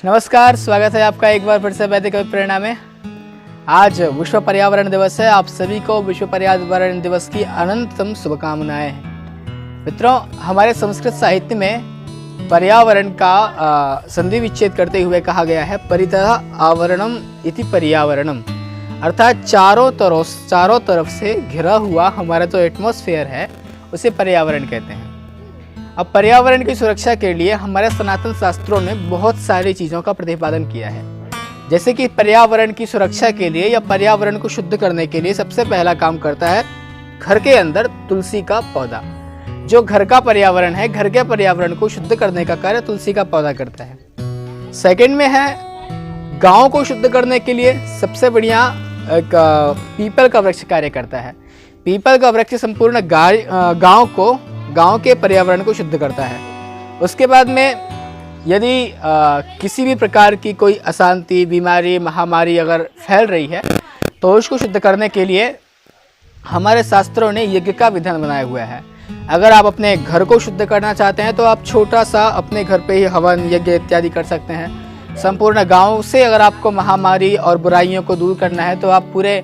नमस्कार, स्वागत है आपका एक बार फिर से वैदिक प्रेरणा में। आज विश्व पर्यावरण दिवस है। आप सभी को विश्व पर्यावरण दिवस की अनंतम शुभकामनाएं। मित्रों, हमारे संस्कृत साहित्य में पर्यावरण का संधि विच्छेद करते हुए कहा गया है परितः आवरणम इति पर्यावरणम, अर्थात चारों तरफ से घिरा हुआ हमारा जो एटमॉस्फेयर है उसे पर्यावरण कहते हैं। अब पर्यावरण की सुरक्षा के लिए हमारे सनातन शास्त्रों ने बहुत सारी चीज़ों का प्रतिपादन किया है। जैसे कि पर्यावरण की सुरक्षा के लिए या पर्यावरण को शुद्ध करने के लिए सबसे पहला काम करता है घर के अंदर तुलसी का पौधा। जो घर का पर्यावरण है, घर के पर्यावरण को शुद्ध करने का कार्य तुलसी का पौधा करता है। सेकंड में है गांव को शुद्ध करने के लिए सबसे बढ़िया एक पीपल का वृक्ष कार्य करता है। पीपल का वृक्ष संपूर्ण गांव के पर्यावरण को शुद्ध करता है। उसके बाद में यदि किसी भी प्रकार की कोई अशांति, बीमारी, महामारी अगर फैल रही है तो उसको शुद्ध करने के लिए हमारे शास्त्रों ने यज्ञ का विधान बनाया हुआ है। अगर आप अपने घर को शुद्ध करना चाहते हैं तो आप छोटा सा अपने घर पे ही हवन, यज्ञ इत्यादि कर सकते हैं। संपूर्ण गांव से अगर आपको महामारी और बुराइयों को दूर करना है तो आप पूरे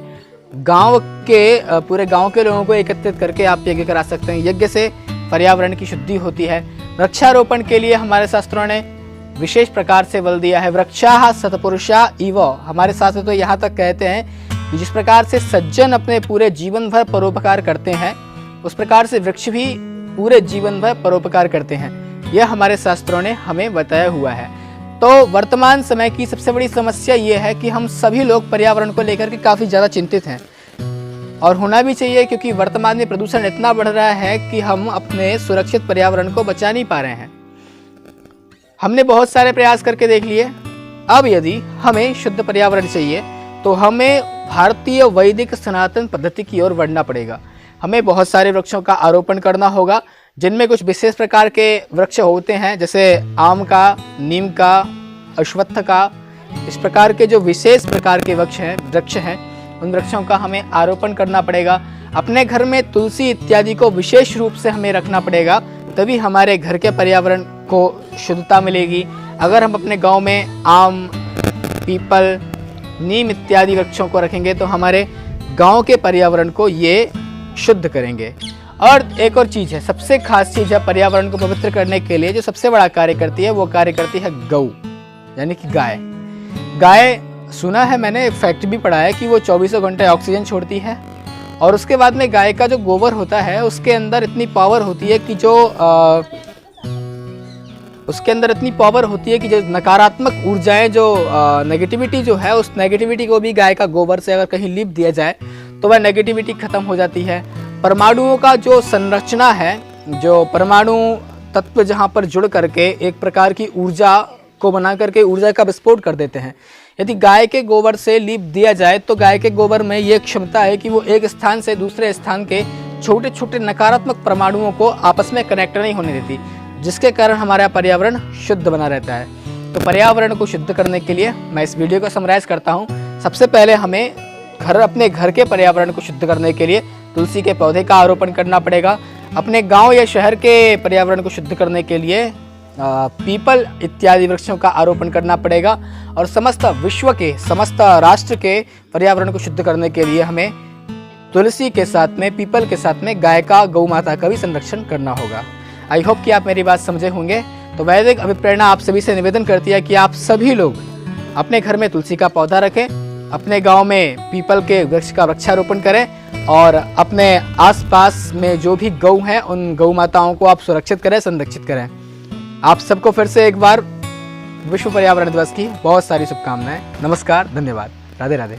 गांव के लोगों को एकत्रित करके आप यज्ञ करा सकते हैं। यज्ञ से पर्यावरण की शुद्धि होती है। वृक्षारोपण के लिए हमारे शास्त्रों ने विशेष प्रकार से बल दिया है। वृक्षाः सत्पुरुषा इव, हमारे शास्त्र तो यहाँ तक कहते हैं कि जिस प्रकार से सज्जन अपने पूरे जीवन भर परोपकार करते हैं उस प्रकार से वृक्ष भी पूरे जीवन भर परोपकार करते हैं। यह हमारे शास्त्रों ने हमें बताया हुआ है। तो वर्तमान समय की सबसे बड़ी समस्या ये है कि हम सभी लोग पर्यावरण को लेकर के काफ़ी ज़्यादा चिंतित हैं, और होना भी चाहिए, क्योंकि वर्तमान में प्रदूषण इतना बढ़ रहा है कि हम अपने सुरक्षित पर्यावरण को बचा नहीं पा रहे हैं। हमने बहुत सारे प्रयास करके देख लिए। अब यदि हमें शुद्ध पर्यावरण चाहिए तो हमें भारतीय वैदिक सनातन पद्धति की ओर बढ़ना पड़ेगा। हमें बहुत सारे वृक्षों का आरोपण करना होगा, जिनमें कुछ विशेष प्रकार के वृक्ष होते हैं, जैसे आम का, नीम का, अश्वत्थ का। इस प्रकार के जो विशेष प्रकार के वृक्ष हैं उन वृक्षों का हमें आरोपण करना पड़ेगा। अपने घर में तुलसी इत्यादि को विशेष रूप से हमें रखना पड़ेगा, तभी हमारे घर के पर्यावरण को शुद्धता मिलेगी। अगर हम अपने गांव में आम, पीपल, नीम इत्यादि वृक्षों को रखेंगे तो हमारे गांव के पर्यावरण को ये शुद्ध करेंगे। और एक और चीज़ है, सबसे खास चीज़ है पर्यावरण को पवित्र करने के लिए जो सबसे बड़ा कार्य करती है, वो कार्य करती है गौ, यानी कि गाय। सुना है मैंने, एक फैक्ट भी पढ़ा है कि वो 24 घंटे ऑक्सीजन छोड़ती है। और उसके बाद में गाय का जो गोबर होता है उसके अंदर इतनी पावर होती है कि जो नकारात्मक ऊर्जाएं, जो नेगेटिविटी जो है, उस नेगेटिविटी को भी गाय का गोबर से अगर कहीं लिप दिया जाए तो वह नेगेटिविटी खत्म हो जाती है। परमाणुओं का जो संरचना है, जो परमाणु तत्व जहाँ पर जुड़ करके एक प्रकार की ऊर्जा को बना करके ऊर्जा का विस्फोट कर देते हैं, यदि गाय के गोबर से लीप दिया जाए तो गाय के गोबर में ये क्षमता है कि वो एक स्थान से दूसरे स्थान के छोटे छोटे नकारात्मक परमाणुओं को आपस में कनेक्ट नहीं होने देती, जिसके कारण हमारा पर्यावरण शुद्ध बना रहता है। तो पर्यावरण को शुद्ध करने के लिए मैं इस वीडियो को समराइज करता हूँ। सबसे पहले हमें अपने घर के पर्यावरण को शुद्ध करने के लिए तुलसी के पौधे का आरोपण करना पड़ेगा। अपने गाँव या शहर के पर्यावरण को शुद्ध करने के लिए पीपल इत्यादि वृक्षों का आरोपण करना पड़ेगा। और समस्त राष्ट्र के पर्यावरण को शुद्ध करने के लिए हमें तुलसी के साथ में, पीपल के साथ में गाय का, गौ माता का भी संरक्षण करना होगा। आई होप कि आप मेरी बात समझे होंगे। तो वैदिक अभिप्रेरणा आप सभी से निवेदन करती है कि आप सभी लोग अपने घर में तुलसी का पौधा रखें, अपने गाँव में पीपल के वृक्ष का वृक्षारोपण करें, और अपने आसपास में जो भी गौ हैं उन गौ माताओं को आप सुरक्षित करें, संरक्षित करें। आप सबको फिर से एक बार विश्व पर्यावरण दिवस की बहुत सारी शुभकामनाएं। नमस्कार, धन्यवाद, राधे राधे।